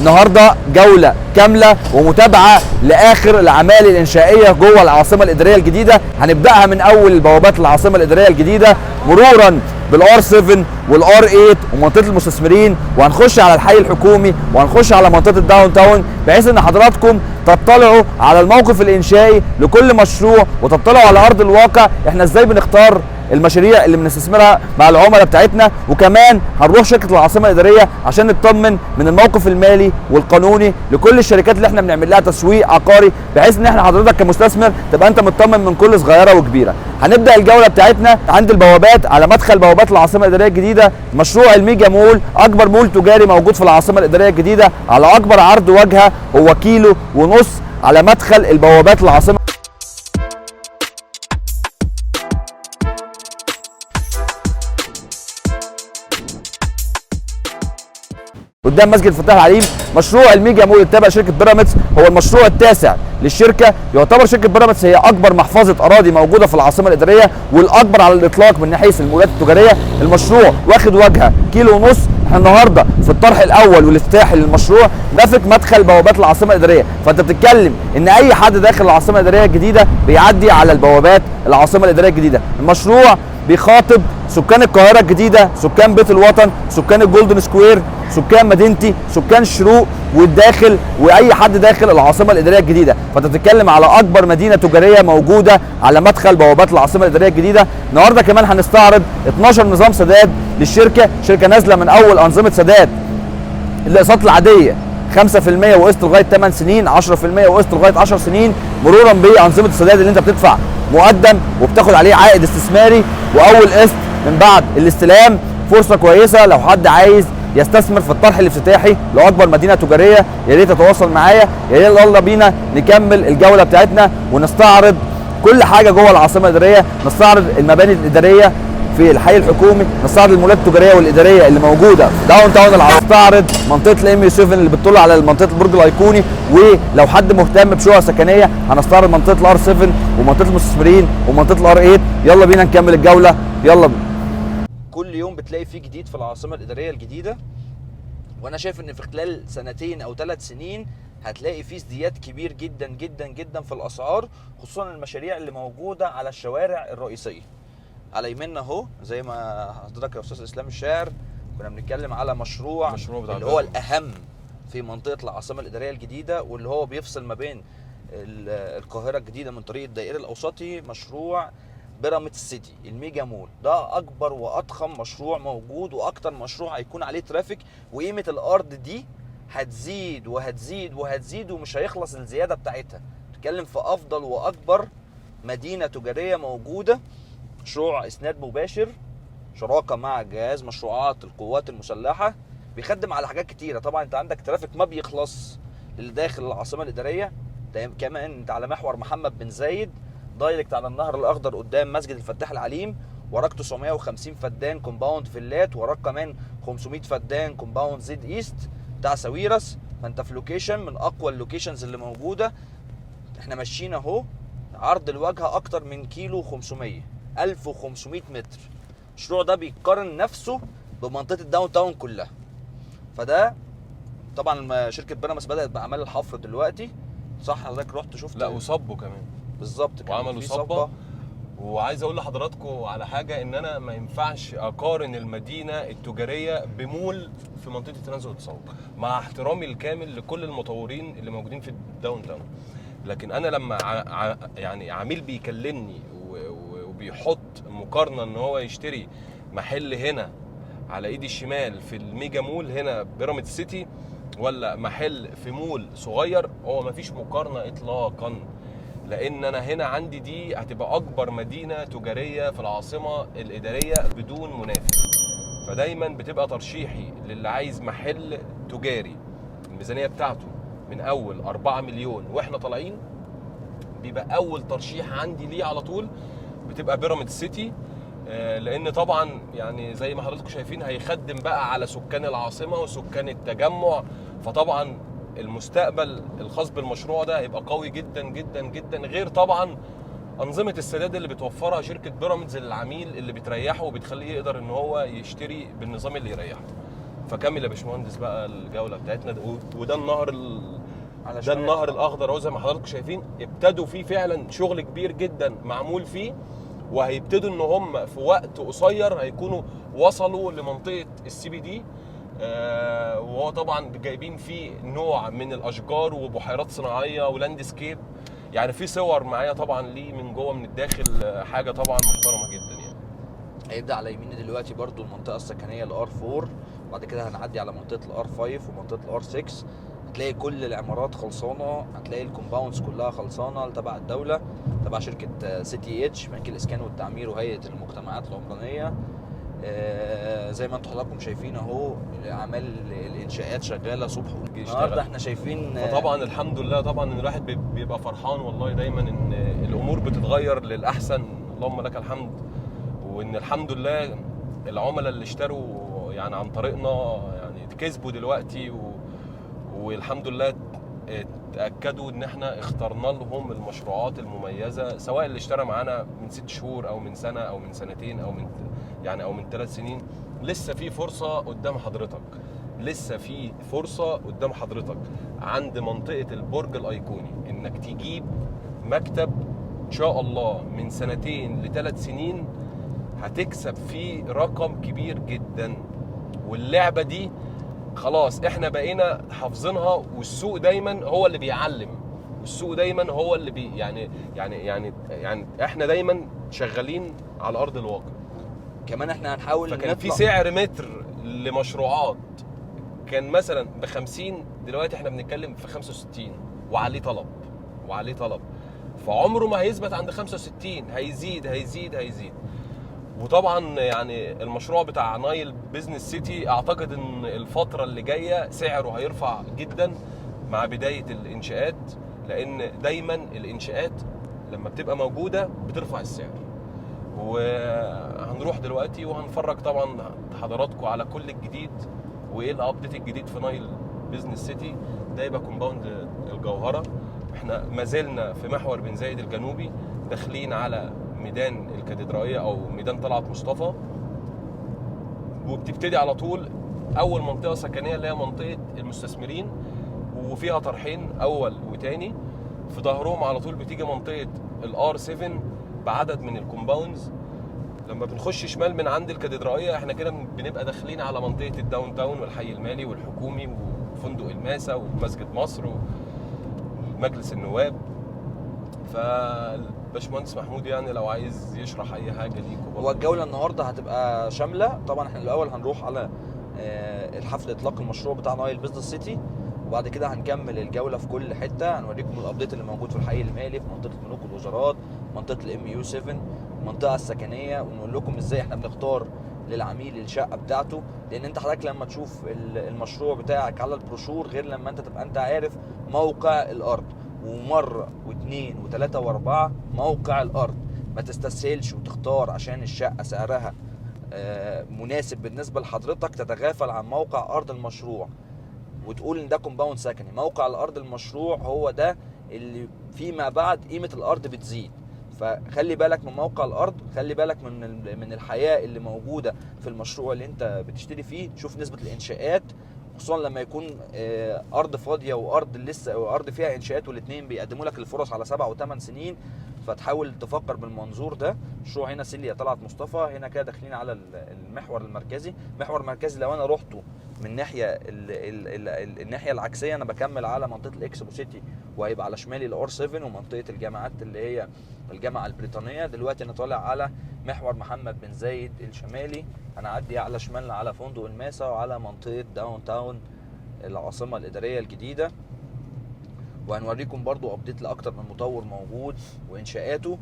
النهارده جوله كامله ومتابعه لاخر الاعمال الانشائيه جوه العاصمه الاداريه الجديده. هنبداها من اول بوابات العاصمه الاداريه الجديده مرورا بالار 7 والار 8 ومنطقه المستثمرين، وهنخش على الحي الحكومي وهنخش على منطقه الداون تاون، بحيث ان حضراتكم تطلعوا على الموقف الانشائي لكل مشروع وتطلعوا على ارض الواقع احنا ازاي بنختار المشاريع اللي بنستثمرها مع العملاء بتاعتنا. وكمان هنروح شركه العاصمه الاداريه عشان نطمن من الموقف المالي والقانوني لكل الشركات اللي احنا بنعمل لها تسويق عقاري، بحيث ان احنا حضرتك كمستثمر تبقى انت مطمن من كل صغيره وكبيره. هنبدا الجوله بتاعتنا عند البوابات، على مدخل بوابات العاصمه الاداريه الجديده مشروع الميجا مول، اكبر مول تجاري موجود في العاصمه الاداريه الجديده على اكبر عرض واجهه هو 1.5 كيلو على مدخل البوابات العاصمه. قدام مسجد الفتاح العليم مشروع الميجا مول التابع شركه بيراميدز، هو المشروع التاسع للشركه. يعتبر شركه بيراميدز هي اكبر محفظه اراضي موجوده في العاصمه الاداريه والاكبر على الاطلاق من ناحيه المولات التجاريه. المشروع واخد واجهه 1.5 كيلو. احنا النهارده في الطرح الاول والافتتاحي للمشروع نافك مدخل بوابات العاصمه الاداريه، فانت بتتكلم ان اي حد داخل العاصمه الاداريه الجديده بيعدي على البوابات العاصمه الاداريه الجديده. المشروع بيخاطب سكان القاهره الجديده، سكان بيت الوطن، سكان الجولدن سكوير، سكان مدينتي، سكان الشروق والداخل، واي حد داخل العاصمه الاداريه الجديده. فانت بتتكلم على اكبر مدينه تجاريه موجوده على مدخل بوابات العاصمه الاداريه الجديده. النهارده كمان هنستعرض 12 نظام سداد للشركه، شركه نازله من اول انظمه سداد الاقساط العاديه 5% وقسط لغايه 8 سنين، 10% وقسط لغايه 10 سنين، مرورا بانظمه السداد اللي انت بتدفع مقدم وبتاخد عليه عائد استثماري، واول قسط من بعد الاستلام. فرصه كويسه لو حد عايز يستثمر في الطرح الافتتاحي لاكبر مدينه تجاريه، يا ريت تتواصل معايا. يا ريت يلا بينا نكمل الجوله بتاعتنا ونستعرض كل حاجه جوه العاصمه الاداريه، نستعرض المباني الاداريه في الحي الحكومي، نستعرض المولات التجاريه والاداريه اللي موجوده في داون تاون، نستعرض منطقه الام 7 اللي بتطل على منطقه البرج الايقوني، ولو حد مهتم بشقق سكنيه هنستعرض منطقه الار 7 ومنطقه المستثمرين ومنطقه الار 8. يلا بينا نكمل الجوله، يلا بينا. كل يوم بتلاقي فيه جديد في العاصمه الاداريه الجديده، وانا شايف ان في خلال 2 أو 3 سنين هتلاقي فيه ازدياد كبير جدا جدا جدا في الاسعار، خصوصا المشاريع اللي موجوده على الشوارع الرئيسيه. على يميننا اهو زي ما حضرتك يا استاذ اسلام الشاعر كنا بنتكلم على مشروع اللي هو الاهم في منطقه العاصمه الاداريه الجديده، واللي هو بيفصل ما بين القاهره الجديده من طريق الدائري الاوسطي، مشروع بيراميدز سيتي الميجا مول. ده اكبر واضخم مشروع موجود واكتر مشروع هيكون عليه ترافيك، وقيمه الارض دي هتزيد وهتزيد وهتزيد ومش هيخلص الزياده بتاعتها. بتتكلم في افضل واكبر مدينه تجاريه موجوده، مشروع اسناد مباشر، شراكه مع جهاز مشروعات القوات المسلحه، بيخدم على حاجات كتيره. طبعا انت عندك ترافيك ما بيخلص اللي داخل العاصمه الاداريه، كمان انت على محور محمد بن زايد دايركت على النهر الاخضر قدام مسجد الفتاح العليم، وراك 950 فدان كومباوند فيلات، وراك كمان 500 فدان كومباوند زد ايست بتاع ساويرس. فانت في لوكيشن من اقوى اللوكيشنز اللي موجوده. احنا ماشيين اهو، عرض الواجهه اكتر من 1.5 كيلو، 1500 متر. المشروع ده بيقارن نفسه بمنطقه الداون تاون كلها. فده طبعا شركه بيراميدز بدات باعمال الحفر دلوقتي، صح حضرتك رحت شفت؟ لا وصبوا كمان بالظبط، وعملوا صبه. وعايز اقول لحضراتكم على حاجه، ان انا ما ينفعش اقارن المدينه التجاريه بمول في منطقه التنزل والتسوق، مع احترامي الكامل لكل المطورين اللي موجودين في الداون تاون. لكن انا لما يعني عميل بيكلمني وبيحط مقارنه ان هو يشتري محل هنا على ايدي الشمال في الميجا مول هنا بيراميدز سيتي، ولا محل في مول صغير، هو مفيش مقارنه اطلاقا. لان انا هنا عندي دي هتبقى اكبر مدينه تجاريه في العاصمه الاداريه بدون منافس. فدايما بتبقى ترشيحي للي عايز محل تجاري الميزانيه بتاعته من اول 4 مليون واحنا طالعين، بيبقى اول ترشيح عندي ليه على طول بتبقى بيراميدز سيتي. لان طبعا يعني زي ما حضراتكم شايفين هيخدم بقى على سكان العاصمه وسكان التجمع. فطبعا المستقبل الخاص بالمشروع ده هيبقى قوي جدا جدا جدا، غير طبعا انظمه السداد اللي بتوفرها شركه بيراميدز للعميل اللي بتريحه وبتخليه يقدر ان هو يشتري بالنظام اللي يريحه. فكمل يا باشمهندس بقى الجوله بتاعتنا. وده النهر على ده النهر الاخضر اهو زي ما حضراتكم شايفين، ابتدوا فيه فعلا شغل كبير جدا معمول فيه، وهيبتدوا ان هم في وقت قصير هيكونوا وصلوا لمنطقه السي بي دي. وهو طبعا جايبين فيه نوع من الاشجار وبحيرات صناعيه ولاندسكيب، يعني في صور معايا طبعا ليه من جوه من الداخل، حاجه طبعا محترمه جدا يعني. هيبدا على يميني دلوقتي برضو المنطقه السكنيه الار 4، وبعد كده هنعدي على منطقه الار 5 ومنطقه الار 6. هتلاقي كل العمارات خلصانه، هتلاقي الكومباوندز كلها خلصانه تبع الدوله، تبع شركه سي تي اتش بنك الاسكان والتعمير وهيئه المجتمعات العمرانيه. زي ما انتم حضراتكم شايفين اهو اعمال الانشاءات شغاله صبح النهارده احنا شايفين. فطبعا الحمد لله طبعا ان الواحد بيبقى فرحان والله دايما ان الامور بتتغير للاحسن، اللهم لك الحمد. وان الحمد لله العملاء اللي اشتروا يعني عن طريقنا يعني اتكسبوا دلوقتي، والحمد لله اتاكدوا ان احنا اخترنا لهم المشروعات المميزه، سواء اللي اشترى معانا من 6 شهور او من سنه او من سنتين او من 3 سنين. لسه في فرصه قدام حضرتك، لسه في فرصه قدام حضرتك عند منطقه البرج الايقوني انك تجيب مكتب ان شاء الله من 2 ل3 سنين هتكسب فيه رقم كبير جدا. واللعبه دي خلاص احنا بقينا حافظينها، والسوق دايما هو اللي بيعلم، والسوق دايما هو اللي يعني احنا دايما شغالين على ارض الواقع. كمان احنا هنحاول فكان في سعر متر لمشروعات كان مثلا ب50، دلوقتي احنا بنتكلم في 65 وعليه طلب، فعمره ما هيثبت عند 65، هيزيد هيزيد هيزيد. وطبعا يعني المشروع بتاع نايل بيزنس سيتي اعتقد ان الفتره اللي جايه سعره هيرفع جدا مع بدايه الانشاءات، لان دايما الانشاءات لما بتبقى موجوده بترفع السعر. وهنروح دلوقتي وهنفرج طبعا حضراتكم على كل الجديد وايه الابديت الجديد في نايل بيزنس سيتي. ده يبقى كومباوند الجوهره. احنا ما زلنا في محور بن زايد الجنوبي، داخلين على ميدان الكاتدرائيه او ميدان طلعت مصطفى، وبتبتدي على طول اول منطقه سكنيه اللي هي منطقه المستثمرين، وفيها طرحين اول وتاني. في ظهرهم على طول بتيجي منطقه الار 7 بعدد من الكومباوندز. لما بنخش شمال من عند الكاتدرائيه احنا كده بنبقى داخلين على منطقه الداون تاون والحي المالي والحكومي وفندق الماسا ومسجد مصر ومجلس النواب. فالباشمهندس محمود يعني لو عايز يشرح اي حاجه ليكم. هو الجوله النهارده هتبقى شامله طبعا. احنا الاول هنروح على الحفل اطلاق المشروع بتاع نايل بيزنس سيتي، وبعد كده هنكمل الجوله في كل حته، هنوريكم الابديت اللي موجود في الحي المالي، في منطقه ملوك الوزارات، منطقه الام يو 7، المنطقه السكنيه، ونقول لكم ازاي احنا بنختار للعميل الشقه بتاعته. لان انت حضرتك لما تشوف المشروع بتاعك على البروشور غير لما انت تبقى انت عارف موقع الارض، ومره واثنين وثلاثه واربعه موقع الارض. ما تستسهلش وتختار عشان الشقه سعرها مناسب بالنسبه لحضرتك تتغافل عن موقع ارض المشروع وتقول ان ده كومباوند سكني. موقع الارض المشروع هو ده اللي فيما بعد قيمه الارض بتزيد. فخلي بالك من موقع الارض، خلي بالك من الحياه اللي موجوده في المشروع اللي انت بتشتري فيه. شوف نسبه الانشاءات، خصوصا لما يكون ارض فاضيه وارض لسه وارض فيها انشاءات، والاثنين بيقدموا لك الفرص على 7 و8 سنين. فتحاول تفكر بالمنظور ده. مشروع هنا سيليا طلعت مصطفى، هنا كده داخلين على المحور المركزي. المحور المركزي لو انا رحته من ناحيه الناحيه العكسيه انا بكمل على منطقه الاكسبو سيتي، وهيبقى على شمالي الار 7 ومنطقه الجامعات اللي هي الجامعه البريطانيه. دلوقتي انا طالع على محور محمد بن زايد الشمالي، هنعدي على شمالنا على فندق الماسا وعلى منطقه داون تاون العاصمه الاداريه الجديده. وهنوريكم برضو ابديت لاكتر من مطور موجود وانشاءاته،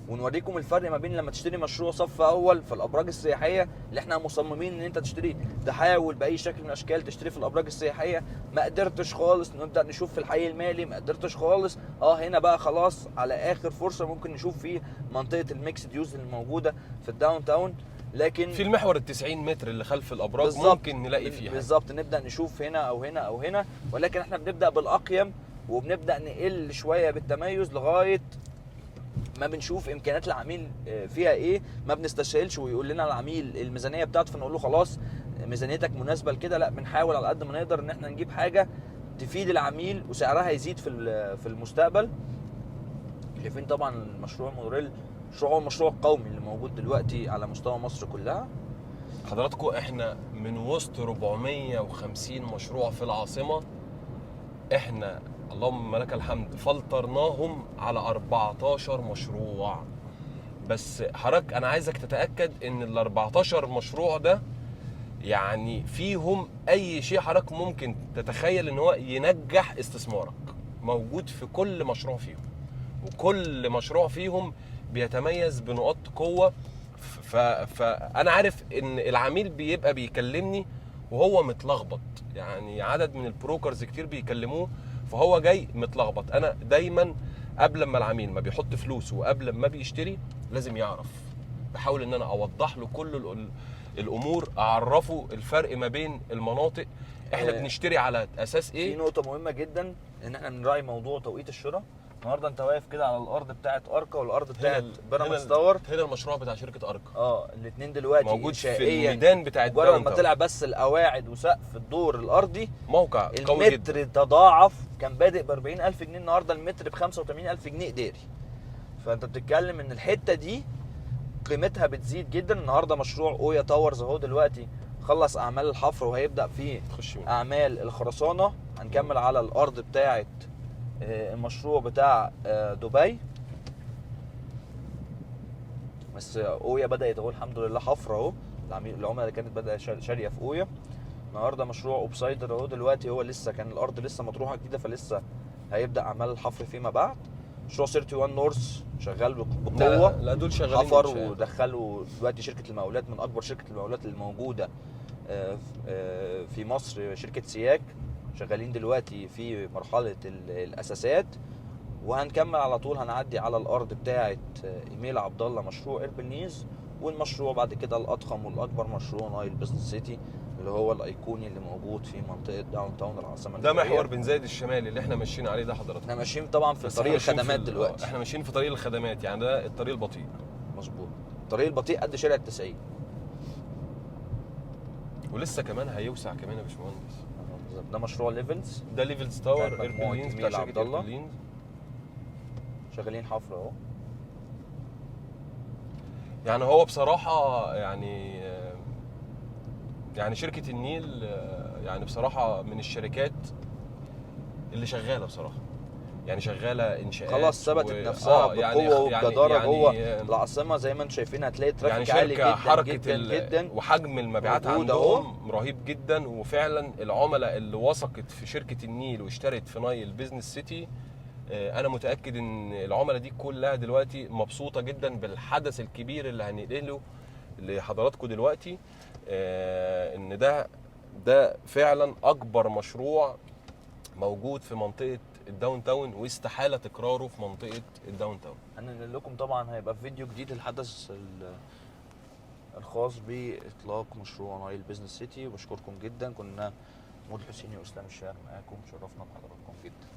ونوريكم الفرق ما بين لما تشتري مشروع صف اول في الابراج السياحيه اللي احنا مصممين ان انت تشتري، تحاول باي شكل من الاشكال تشتري في الابراج السياحيه. ما قدرتش خالص نبدا نشوف في الحي المالي، ما قدرتش خالص هنا بقى خلاص على اخر فرصه ممكن نشوف في منطقه الميكس ديوز اللي موجوده في الداون تاون. لكن في المحور ال90 متر اللي خلف الابراج بالزبط ممكن نلاقي فيها بالظبط نبدا نشوف هنا او هنا او هنا، ولكن احنا بنبدا بالاقيم وبنبدا نقل شويه بالتميز لغايه ما بنشوف امكانيات العميل فيها ايه. ما بنستسهلش ويقول لنا العميل الميزانيه بتاعته فنقول له خلاص ميزانيتك مناسبه لكده، لا بنحاول على قد ما نقدر ان احنا نجيب حاجه تفيد العميل وسعرها يزيد في المستقبل. شايفين طبعا المشروع المونوريل هو المشروع القومي اللي موجود دلوقتي على مستوى مصر كلها. حضراتكم احنا من وسط 450 مشروع في العاصمة، احنا اللهم لك الحمد فلترناهم على 14 مشروع بس. حضرتك انا عايزك تتأكد ان ال 14 مشروع ده يعني فيهم اي شيء حضرتك ممكن تتخيل ان هو ينجح استثمارك موجود في كل مشروع فيهم، وكل مشروع فيهم بيتميز بنقاط قوة. فأنا عارف إن العميل بيبقى بيكلمني وهو متلخبط، يعني عدد من البروكرز كتير بيكلموه فهو جاي متلخبط. أنا دايما قبل ما العميل ما بيحط فلوسه وقبل ما بيشتري لازم يعرف، بحاول إن أنا أوضح له كل الأمور، أعرفه الفرق ما بين المناطق، إحنا بنشتري على أساس إيه. في نقطة مهمة جدا إن إحنا نراعي موضوع توقيت الشراء. النهارده انت واقف كده على الارض بتاعه اركا والارض بتاعه بيراميدز تاور. هنا المشروع بتاع شركه اركا الاثنين دلوقتي موجود في الميدان بتاع الداون تاون. مجرد ما طلع بس القواعد وسقف الدور الارضي، موقع قوي جدا. المتر تضاعف، كان بادئ ب 40,000 جنيه، النهارده المتر ب 85,000 جنيه إداري. فانت بتتكلم ان الحته دي قيمتها بتزيد جدا. النهارده مشروع اويا تاورز اهو دلوقتي خلص اعمال الحفر وهيبدا في اعمال الخرسانه. هنكمل على الارض بتاعه المشروع بتاع دبي. بس اويا بدات اهو الحمد لله حفر اهو. العملاء اللي كانت بدأ شاريه في اويا. النهارده مشروع اوبسايدر اهو دلوقتي هو لسه كان الارض لسه مطروحه جديده، فلسه هيبدا اعمال الحفر فيما بعد. مشروع 31 نورث شغال بقوه. لا دول شغالين حفر ودخلوا دلوقتي شركه المقاولات من اكبر شركه المقاولات اللي موجوده في مصر، شركه سياك، شغالين دلوقتي في مرحله الاساسات. وهنكمل على طول، هنعدي على الارض بتاعه ايميل عبد الله مشروع ايربنيز، والمشروع بعد كده الاضخم والاكبر مشروع نايل بزنس سيتي اللي هو الايقوني اللي موجود في منطقه داون تاون العاصمه ده محور بن زايد الشمالي اللي احنا ماشيين عليه ده حضرتك. احنا ماشيين طبعا في طريق الخدمات دلوقتي. احنا ماشيين في طريق الخدمات، يعني ده الطريق البطيء. مظبوط، الطريق البطيء قد شارع 90 ولسه كمان هيوسع كمان يا باشمهندس. ده مشروع ليفلز، ده ليفلز تاور ايربلينز بتاع شركه ايربلينز، شغالين حفر اهو. يعني هو بصراحه يعني شركه النيل يعني بصراحه من الشركات اللي شغاله بصراحه، يعني شغاله انشاءات خلاص ثبتت نفسها بقوه وبجداره جوه العاصمه. زي ما انتم شايفين هتلاقي ترافيك يعني عالي جدا حركة جدا جدا، وحجم المبيعات عندهم رهيب جدا. وفعلا العملاء اللي وثقت في شركه النيل واشترت في نايل بيزنس سيتي، انا متاكد ان العملاء دي كلها دلوقتي مبسوطه جدا بالحدث الكبير اللي هننقله لحضراتكم دلوقتي. ان ده فعلا اكبر مشروع موجود في منطقه الداون تاون، واستحاله تكراره في منطقه الداون تاون. هننقل لكم طبعا، هيبقى فيديو جديد الحدث الخاص باطلاق مشروع نايل بيزنس سيتي. وبشكركم جدا. كنا محمود الحسيني واسلام الشاعر معاكم، شرفنا بحضراتكم جدا.